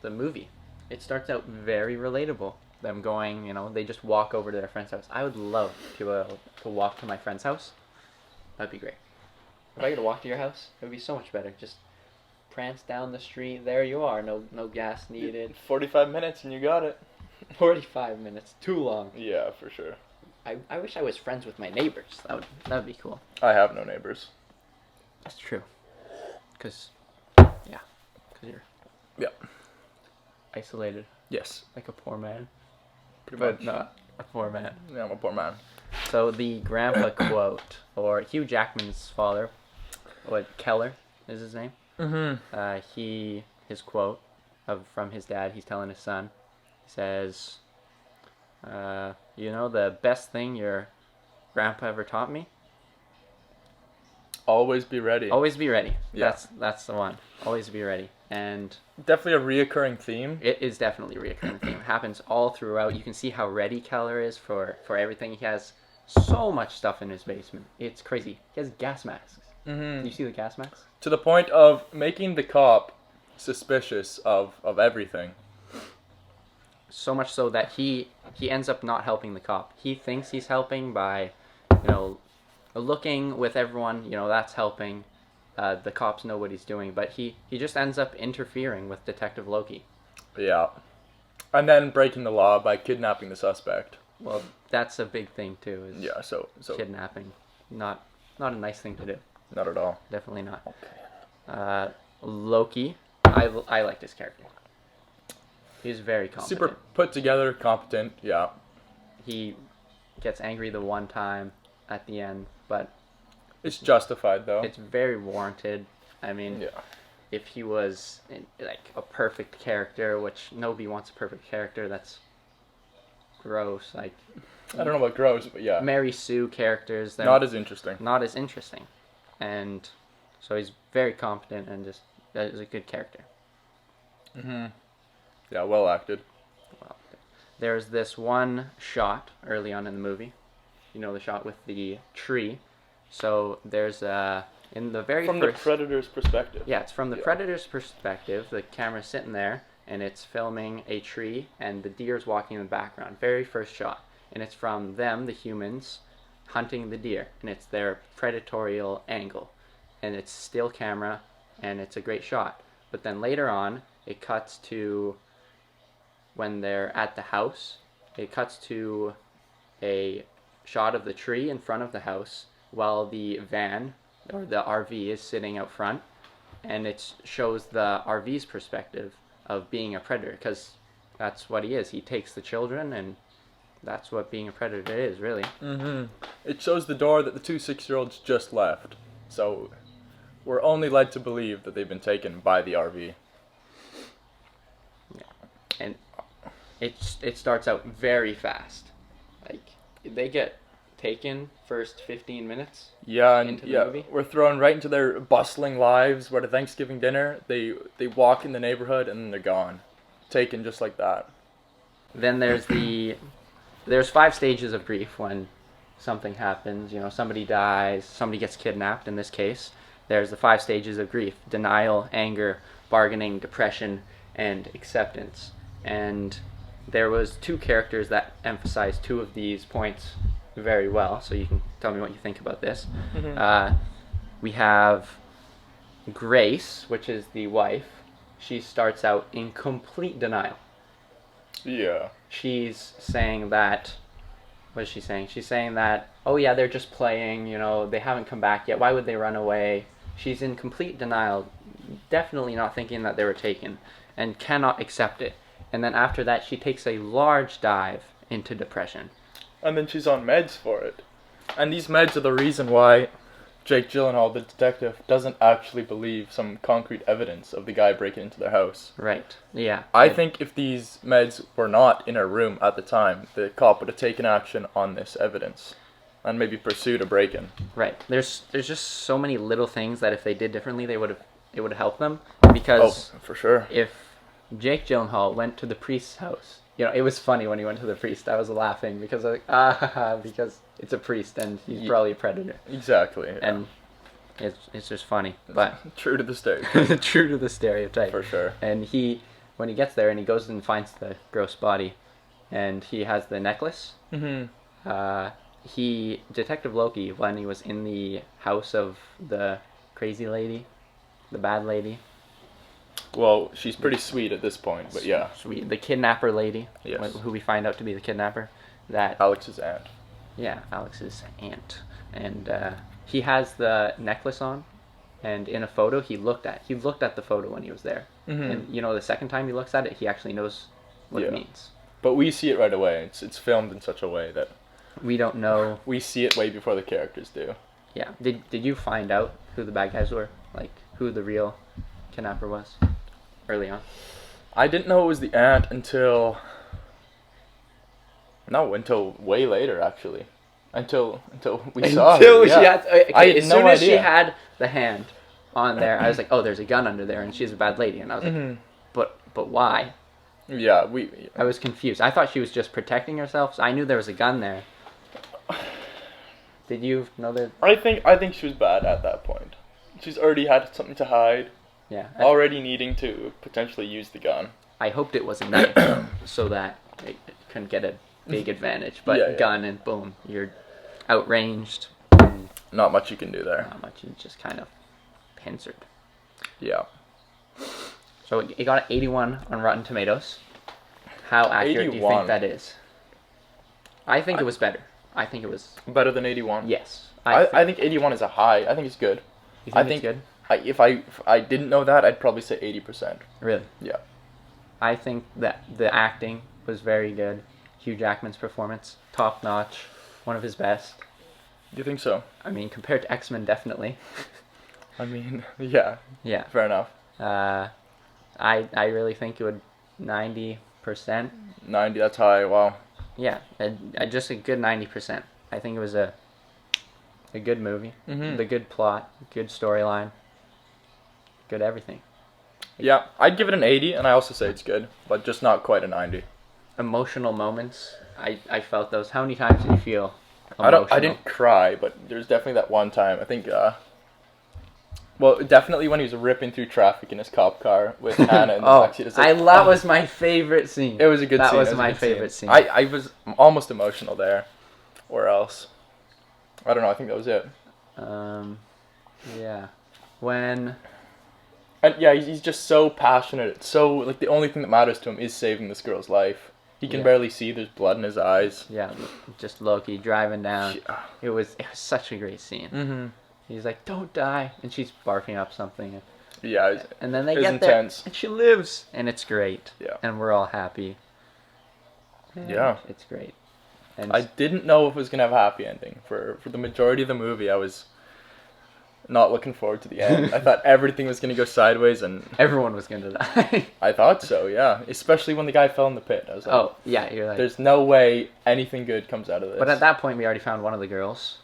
the movie. It starts out very relatable. Them going, they just walk over to their friend's house. I would love to walk to my friend's house. That'd be great. If I could walk to your house, it would be so much better. Just prance down the street. There you are. No gas needed. 45 minutes and you got it. 45 minutes. Too long. Yeah, for sure. I wish I was friends with my neighbors. That would be cool. I have no neighbors. That's true. Because you're isolated. Yes. Like a poor man. Pretty But much. not a poor man. Yeah, I'm a poor man. So the grandpa quote, or Hugh Jackman's father, Keller is his name. Mm-hmm. His quote from his dad, he's telling his son, he says, the best thing your grandpa ever taught me? Always be ready. Always be ready. Yeah. That's the one. Always be ready. And Definitely a reoccurring theme. it is definitely a reoccurring theme. It happens all throughout. You can see how ready Keller is for everything. He has so much stuff in his basement. It's crazy. He has gas masks. Mm-hmm. You see the gas masks? To the point of making the cop suspicious of everything. So much so that he ends up not helping the cop. He thinks he's helping by, looking with everyone. That's helping. The cops know what he's doing, but he just ends up interfering with Detective Loki. Yeah. And then breaking the law by kidnapping the suspect. Well, that's a big thing too. Is Yeah, so kidnapping, not a nice thing to do. not at all. Definitely not. Okay. Loki, I liked his character. He's very competent. Super put together, competent, yeah. He gets angry the one time at the end, but It's justified though. it's very warranted. I mean, Yeah. if he was like a perfect character, which nobody wants a perfect character, that's gross. Like, I don't know about gross, but yeah. Mary Sue characters, they're Not as interesting. not as interesting. And so he's very competent and just is a good character. Mm-hmm. Yeah, well acted. Well, there's this one shot early on in the movie. The shot with the tree. So there's in the very From first... the predator's perspective. Yeah, it's from the Yeah. predator's perspective. The camera's sitting there, and it's filming a tree, and the deer's walking in the background. Very first shot. And it's from them, the humans, hunting the deer. And it's their predatorial angle. And it's still camera, and it's a great shot. But then later on, it cuts to when they're at the house. It cuts to a shot of the tree in front of the house while the van, or the RV, is sitting out front. And it shows the RV's perspective of being a predator, because that's what he is. He takes the children, and that's what being a predator is, really. Mm-hmm. It shows the door that the two 6-year-olds just left. So we're only led to believe that they've been taken by the RV. And it starts out very fast. Like, they get taken first 15 minutes. Yeah, and into the yeah, movie? we're thrown right into their bustling lives. Where the Thanksgiving dinner, they walk in the neighborhood and then they're gone, taken just like that. Then there's 5 stages of grief when something happens. Somebody dies, somebody gets kidnapped. In this case, there's the 5 stages of grief: denial, anger, bargaining, depression, and acceptance. And there was 2 characters that emphasized 2 of these points very well. So you can tell me what you think about this. Mm-hmm. We have Grace, which is the wife. She starts out in complete denial. Yeah. She's saying that... What is she saying? She's saying that, oh yeah, they're just playing, they haven't come back yet. Why would they run away? She's in complete denial, definitely not thinking that they were taken, and cannot accept it. And then after that, she takes a large dive into depression. And then she's on meds for it. And these meds are the reason why Jake Gyllenhaal, the detective, doesn't actually believe some concrete evidence of the guy breaking into their house. Right, yeah. I think if these meds were not in her room at the time, the cop would have taken action on this evidence and maybe pursued a break-in. Right. There's just so many little things that if they did differently, it would have helped them. Because Oh, for sure. if Jake Gyllenhaal went to the priest's house, it was funny when he went to the priest. I was laughing because because it's a priest and he's probably a predator. Exactly. Yeah. And it's just funny, but true to the stereotype. true to the stereotype. For sure. And he when he gets there and he goes and finds the gross body, and he has the necklace. Detective Loki, when he was in the house of the crazy lady, the bad lady. Well, she's pretty sweet at this point, but yeah. Sweet. The kidnapper lady, Yes. who we find out to be the kidnapper. That Alex's aunt. Yeah, Alex's aunt. And he has the necklace on, and in a photo he looked at the photo when he was there. And the second time he looks at it, he actually knows what it means. But we see it right away. It's filmed in such a way that we don't know. We see it way before the characters do. Yeah. Did you find out who the bad guys were? Like, who the real kidnapper was early on? I didn't know it was the aunt until way later, actually. Until we saw her. Yeah. As soon as she had the hand on there, I was like, oh, there's a gun under there, and she's a bad lady. And I was like, but why? Yeah, I was confused. I thought she was just protecting herself. So I knew there was a gun there. Did you know that? I think she was bad at that point. She's already had something to hide. Yeah. Already needing to potentially use the gun. I hoped it was a knife so that it couldn't get a big advantage. But gun and boom, you're outranged. Not much you can do there. Not much. You just kind of pincered. Yeah. So it got an 81 on Rotten Tomatoes. How accurate 81. do you think that is? I think it was better. I think it was better than 81. Yes. I think 81 is a high. I think it's good. You think it's good? If I didn't know that, I'd probably say 80%. Really? Yeah. I think that the acting was very good. Hugh Jackman's performance, top notch, one of his best. Do you think so? I mean, compared to X-Men, definitely. I mean, yeah. Yeah. Fair enough. I really think it would 90%. 90, that's high. Wow. Yeah, just a good 90%. I think it was a good movie. The good plot, good storyline, good everything. Yeah, I'd give it an 80, and I also say it's good, but just not quite a 90. Emotional moments, I felt those. How many times did you feel emotional? I didn't cry, but there's definitely that one time. I think, well, definitely when he was ripping through traffic in his cop car with Hannah in the backseat. That was my favorite scene. It was a good scene. That was my favorite scene. I was almost emotional there. Or else. I don't know, I think that was it. Yeah. When... And yeah, he's just so passionate. It's so, like, the only thing that matters to him is saving this girl's life. He can barely see, there's blood in his eyes. Yeah, just Loki driving down. It was such a great scene. He's like, don't die. And she's barfing up something. Yeah. And then they get intense. There. And she lives. And it's great. Yeah. And we're all happy. And yeah. It's great. And I didn't know if it was going to have a happy ending. For the majority of the movie, I was not looking forward to the end. I thought everything was going to go sideways. And everyone was going to die. I thought so, yeah. Especially when the guy fell in the pit. I was like, oh, yeah. You're like, there's no way anything good comes out of this. But at that point, we already found one of the girls.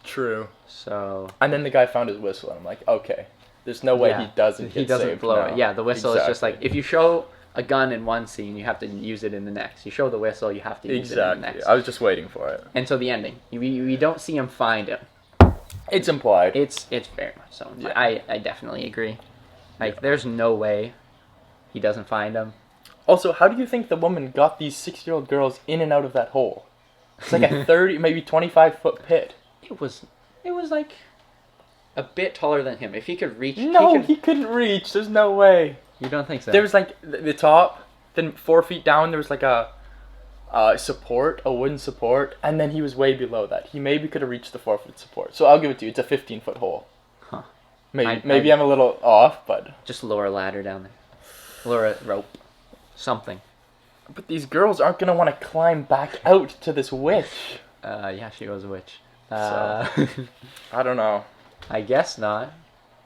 True. So. And then the guy found his whistle, and I'm like, okay, there's no way he doesn't blow now. it. Yeah, the whistle is just like, if you show a gun in one scene, you have to use it in the next. You show the whistle, you have to use it in the next. I was just waiting for it. And so the ending, we don't see him find him. It's implied. It's very much so. Yeah. I definitely agree. Like, there's no way he doesn't find him. Also, how do you think the woman got these 6-year-old girls in and out of that hole? It's like a 30, maybe 25-foot pit. It was like a bit taller than him. If he could reach... No, he couldn't reach. There's no way. You don't think so? There was like the top, then 4 feet down there was like a support, a wooden support, and then he was way below that. He maybe could have reached the 4-foot support. So I'll give it to you. It's a 15-foot hole. Huh. Maybe I'm a little off, but... Just lower a ladder down there. Lower a rope. Something. But these girls aren't going to want to climb back out to this witch. Yeah, she was a witch. So, I don't know. I guess not.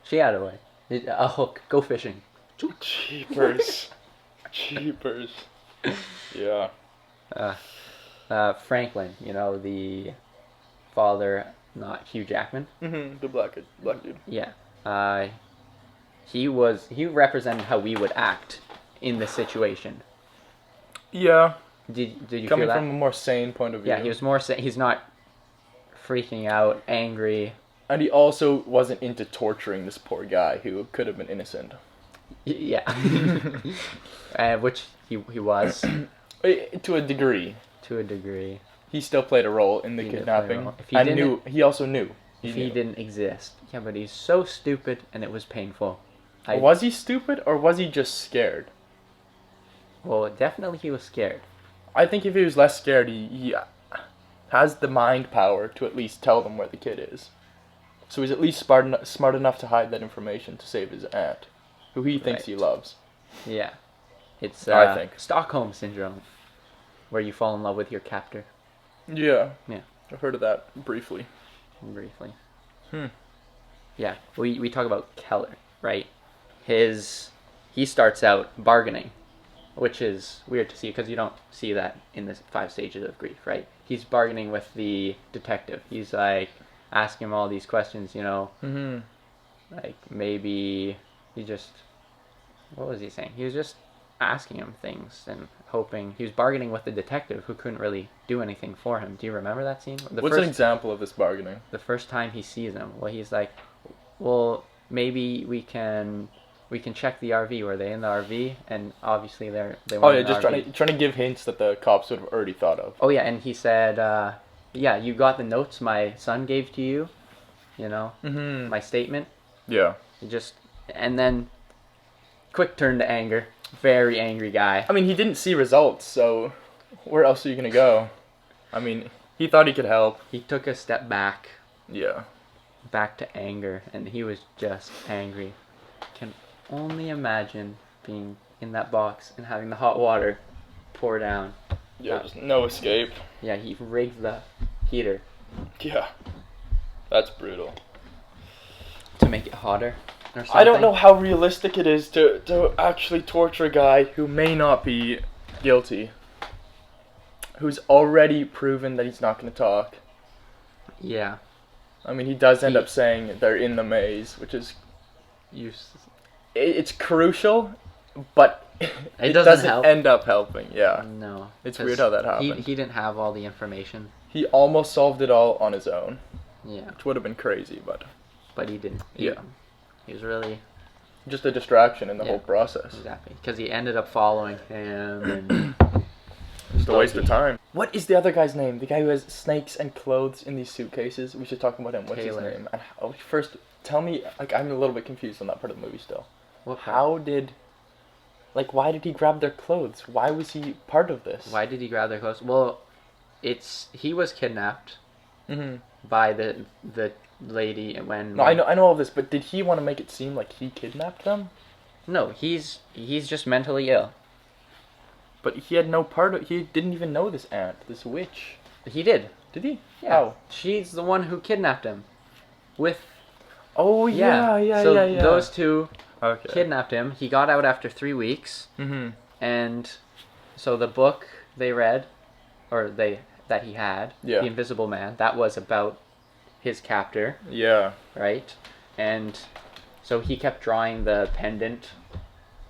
She had a way. A hook. Go fishing. Cheapers. Cheapers. Yeah. Franklin, the father, not Hugh Jackman. The black dude. Yeah. He represented how we would act in this situation. Yeah. Did you feel that? Coming from a more sane point of view. Yeah, he was more sane. He's not freaking out, angry. And he also wasn't into torturing this poor guy who could have been innocent. Yeah. Which he was To a degree. to a degree. He still played a role in the He did play a kidnapping. role. If he And didn't- he also knew. If knew. he didn't exist. Yeah, but he's so stupid and it was painful. Was he stupid or was he just scared? Well, definitely he was scared. I think if he was less scared, he has the mind power to at least tell them where the kid is. So he's at least smart enough to hide that information to save his aunt, who he thinks he Right. loves. Yeah. It's I think. Stockholm Syndrome, where you fall in love with your captor. Yeah. Yeah. I've heard of that briefly. Briefly. Hmm. Yeah. We talk about Keller, right? He starts out bargaining, which is weird to see because you don't see that in the 5 stages of grief, right? He's bargaining with the detective. He's like asking him all these questions, Mm-hmm. like maybe he just, what was he saying? He was just asking him things and hoping. He was bargaining with the detective who couldn't really do anything for him. Do you remember that scene? What's an example of this bargaining? The first time he sees him, well, he's like, well, maybe we can check the RV. Were they in the RV? And obviously they weren't Oh yeah, in the just RV. trying to give hints that the cops would have already thought of. Oh yeah, and he said, yeah, you got the notes my son gave to you, Mm-hmm. my statement. Yeah. And then quick turn to anger. Very angry guy. I mean, he didn't see results, so where else are you gonna go? I mean, he thought he could help. He took a step back Yeah. to anger, and he was just angry. Can only imagine being in that box and having the hot water pour down. Yeah, there's no escape. Yeah, he rigged the heater Yeah. That's brutal. to make it hotter or something. I don't know how realistic it is to actually torture a guy who may not be guilty. Who's already proven that he's not going to talk. Yeah. I mean, he does end up saying they're in the maze, which is... It's crucial, but it doesn't help. end up helping, yeah. No. It's weird how that happened. He didn't have all the information. He almost solved it all on his own, Yeah. which would have been crazy, but But he didn't. Yeah. He was really... just a distraction in the Yeah. whole process. Exactly. Because he ended up following him and... Just a waste of time. What is the other guy's name? The guy who has snakes and clothes in these suitcases? We should talk about him. What's Taylor. his name? And first, tell me, I'm a little bit confused on that part of the movie still. What part? How did... why did he grab their clothes? Why was he part of this? Why did he grab their clothes? Well, he was kidnapped Mm-hmm. by the lady when... No, I know all this, but did he want to make it seem like he kidnapped them? No, he's just mentally ill. But he had no part of... He didn't even know this aunt, this witch. He did. Did he? Yeah. How? She's the one who kidnapped him. Oh, yeah. So those two Okay. kidnapped him. He got out after 3 weeks. Mm-hmm. And so the book they read, that he had, Yeah. The Invisible Man, that was about his captor, Yeah. right? And so he kept drawing the pendant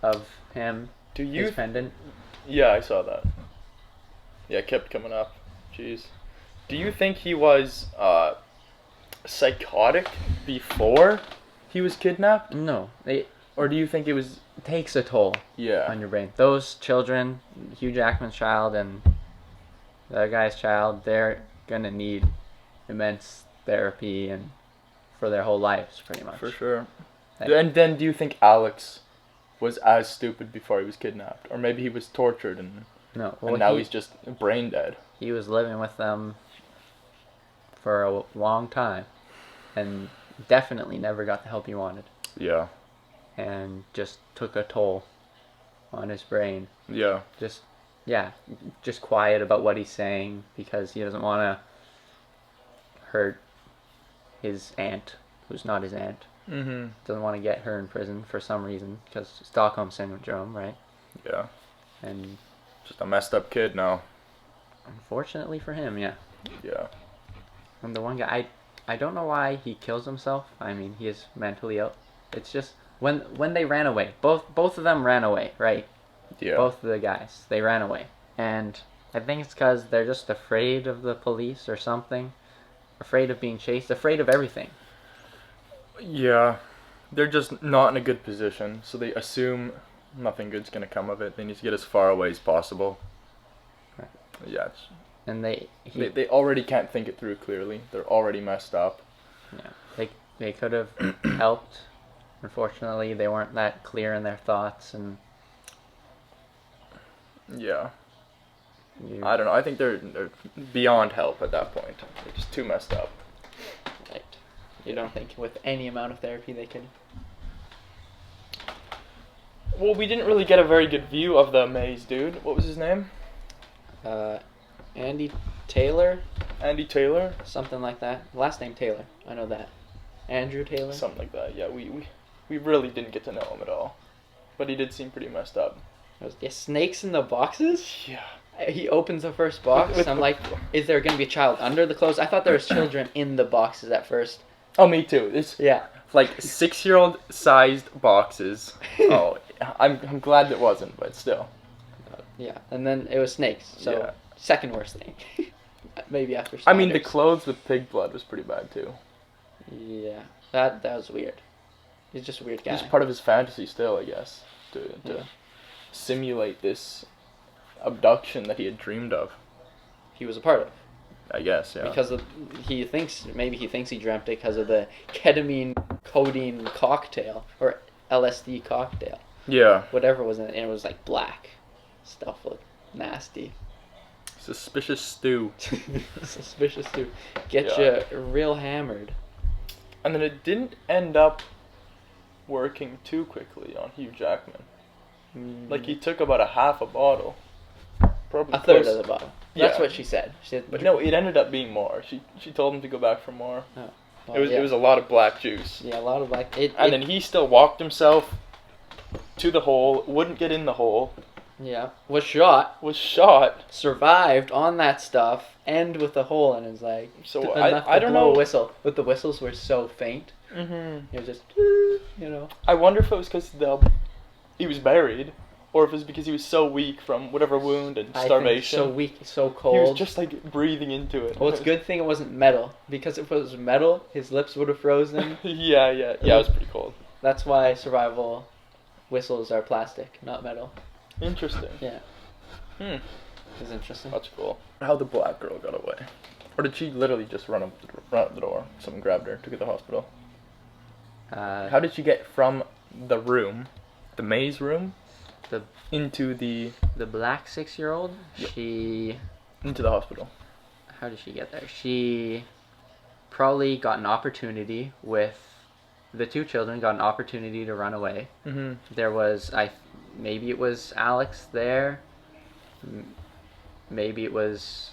of him, Do you... his pendant. Yeah, I saw that. Yeah, it kept coming up. Jeez. Do you think he was psychotic before he was kidnapped? No, it Or do you think it was... takes a toll Yeah. on your brain. Those children, Hugh Jackman's child and the other guy's child, they're gonna need immense therapy and for their whole lives, pretty much. For sure. Like- And then do you think Alex was as stupid before he was kidnapped? Or maybe he was tortured and No, now he's just brain dead? he was living with them for a long time, and definitely never got the help he wanted, Yeah. and just took a toll on his brain. Yeah. Just quiet about what he's saying because he doesn't want to hurt his aunt, who's not his aunt. Mm-hmm. Doesn't want to get her in prison for some reason because Stockholm Syndrome, right? Yeah. And Just a messed up kid now. unfortunately for him, yeah. Yeah. And the one guy, I don't know why he kills himself. I mean, he is mentally ill. It's just when they ran away, both of them ran away, right? Yeah. Both of the guys, they ran away. And I think it's because they're just afraid of the police or something. Afraid of being chased, afraid of everything. Yeah. they're just not in a good position, so they assume nothing good's gonna come of it. They need to get as far away as possible. Right. Yeah. And They already can't think it through clearly. They're already messed up. Yeah. They could have helped. Unfortunately, they weren't that clear in their thoughts, and yeah. I don't know. I think they're beyond help at that point. They're just too messed up. Right. You don't think with any amount of therapy they could? Well, we didn't really get a very good view of the maze dude. What was his name? Andy Taylor? Andy Taylor? Something like that. Last name Taylor. I know that. Andrew Taylor? Something like that. Yeah, we really didn't get to know him at all. But he did seem pretty messed up. Yeah, snakes in the boxes? Yeah. He opens the first box. I'm like, is there going to be a child under the clothes? I thought there was children in the boxes at first. Oh, me too. It's Yeah. like 6-year-old sized boxes. Oh, I'm glad it wasn't, but still. Yeah, and then it was snakes. So Yeah. second worst thing. Maybe after I mean, the spiders. clothes with pig blood was pretty bad too. Yeah, that was weird. He's just a weird guy. It's part of his fantasy still, I guess, to Yeah. simulate this abduction that he had dreamed of. He was a part of. I guess, yeah. Because he thinks he dreamt it because of the ketamine codeine cocktail or LSD cocktail, Yeah. whatever was in it, and it was like black stuff, looked nasty. Suspicious stew. Suspicious to get Yeah. you real hammered. And then it didn't end up working too quickly on Hugh Jackman. Like, he took about a half a bottle. Probably a third close. of the bottle. That's Yeah. what she said. She said, But no, it ended up being more. She told him to go back for more. well, It was a lot of black juice. yeah, a lot of black. And then he still walked himself to the hole, wouldn't get in the hole, was shot, was shot. survived on that stuff, and with a hole in his leg. So Enough I to don't blow know. a whistle. But the whistles were so faint. Mm-hmm. It was just, you know. I wonder if it was because he was buried, or if it was because he was so weak from whatever wound and starvation. I think so weak, so He cold. was just like breathing into it. Well, it's a good thing it wasn't metal, because if it was metal, his lips would have frozen. yeah, it was pretty cold. That's why survival whistles are plastic, not metal. Interesting. Yeah. Hmm. It's interesting. That's cool. How the black girl got away. Or did she literally just run out the door? Someone grabbed her, took her to the hospital. How did she get from the room, the maze room, into the black 6-year-old? Yep. Into the hospital? How did she get there? She probably got an opportunity with the two children. Got an opportunity to run away. Mm-hmm. There was maybe it was Alex there. Maybe it was.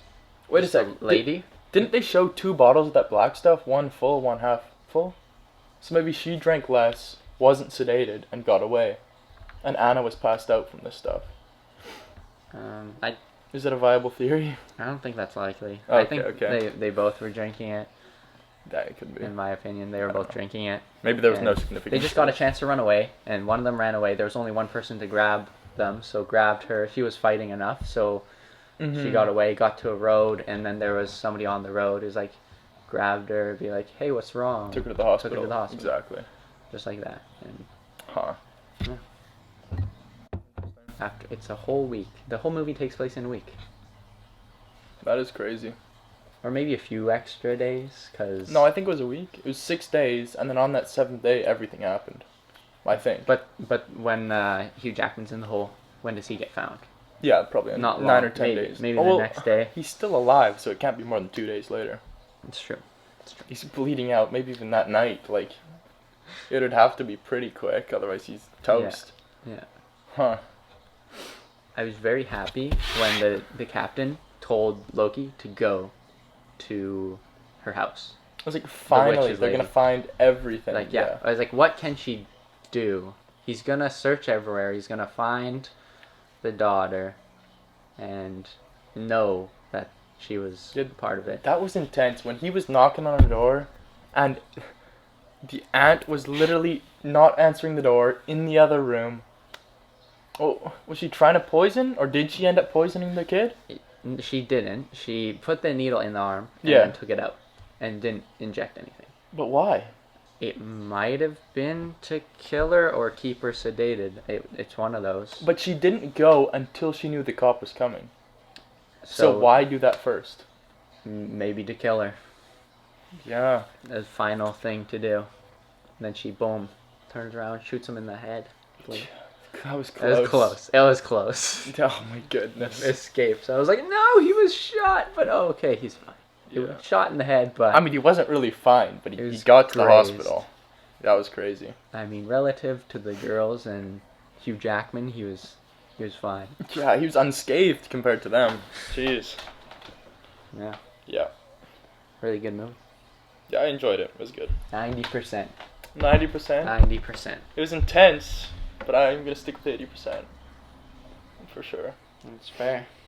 Wait a just second. lady. Didn't they show 2 bottles of that black stuff? One full, one half full? So maybe she drank less, wasn't sedated, and got away. And Anna was passed out from this stuff. Is that a viable theory? I don't think that's likely. Okay, I think okay. they both were drinking it. That could be. In my opinion, they were both drinking it. Maybe there was no And significance. They just got a chance to run away, and one of them ran away. There was only one person to grab them, so grabbed her. She was fighting enough, so she got away, got to a road, and then there was somebody on the road who's like, grabbed her, be like, hey, what's wrong? Took her to the hospital. Took her to the hospital. Exactly. Just like that. And Huh. after it's a whole week. The whole movie takes place in a week. That is crazy. Or maybe a few extra days, because... No, I think it was a week. It was 6 days, and then on that 7th day, everything happened. I think. But when Hugh Jackman's in the hole, when does he get found? Yeah, probably Not 9 long. or 10 Maybe. days. Maybe Oh, the well, next day. He's still alive, so it can't be more than 2 days later. It's true. He's bleeding out, maybe even that night. Like, it would have to be pretty quick, otherwise he's toast. Yeah. Huh. I was very happy when the captain told Loki to go to her house. I was like, finally, witch's they're lady. gonna find everything. Like, yeah. I was like, what can she do? He's gonna search everywhere. He's gonna find the daughter and know that she was part of it. That was intense. When he was knocking on her door, and the aunt was literally not answering the door in the other room. Oh, was she trying to poison, or did she end up poisoning the kid? She didn't. She put the needle in the arm and Yeah. then took it out and didn't inject anything. But why? It might have been to kill her or keep her sedated. It's one of those. But she didn't go until she knew the cop was coming. So why do that first? Maybe to kill her. Yeah. The final thing to do. And then she, boom, turns around, shoots him in the head. Boom. That was It close. was close. It was close. Oh my goodness. Escapes. I was like, no, he was shot. But okay, he's fine. He was shot in the head, but... I mean, he wasn't really fine, but he got to the hospital. That was crazy. I mean, relative to the girls and Hugh Jackman, he was fine. Yeah, he was unscathed compared to them. Jeez. Yeah. Yeah. Really good movie. Yeah, I enjoyed it. It was good. 90%. 90%? 90%. It was intense, but I'm going to stick with 80%. For sure. That's fair.